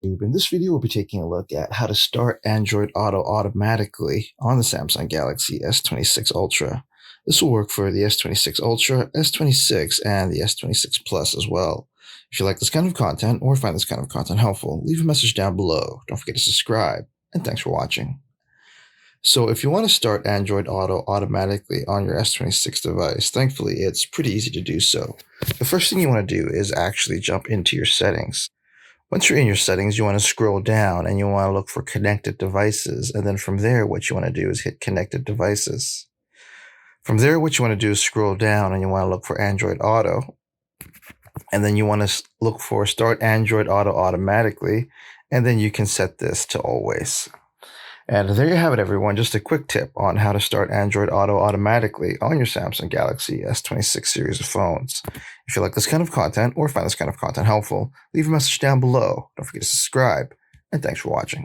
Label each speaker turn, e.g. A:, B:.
A: In this video, we'll be taking a look at how to start Android Auto automatically on the Samsung Galaxy S26 Ultra. This will work for the S26 Ultra, S26, and the S26 Plus as well. If you like this kind of content or find this kind of content helpful, leave a message down below. Don't forget to subscribe, and thanks for watching. So if you want to start Android Auto automatically on your S26 device, thankfully it's pretty easy to do so. The first thing you want to do is actually jump into your settings. Once you're in your settings, you want to scroll down and you want to look for connected devices. And then from there, what you want to do is hit connected devices. From there, what you want to do is scroll down and you want to look for Android Auto. And then you want to look for Start Android Auto automatically. And then you can set this to always. And there you have it, everyone. Just a quick tip on how to start Android Auto automatically on your Samsung Galaxy S26 series of phones. If you like this kind of content or find this kind of content helpful, leave a message down below. Don't forget to subscribe, and thanks for watching.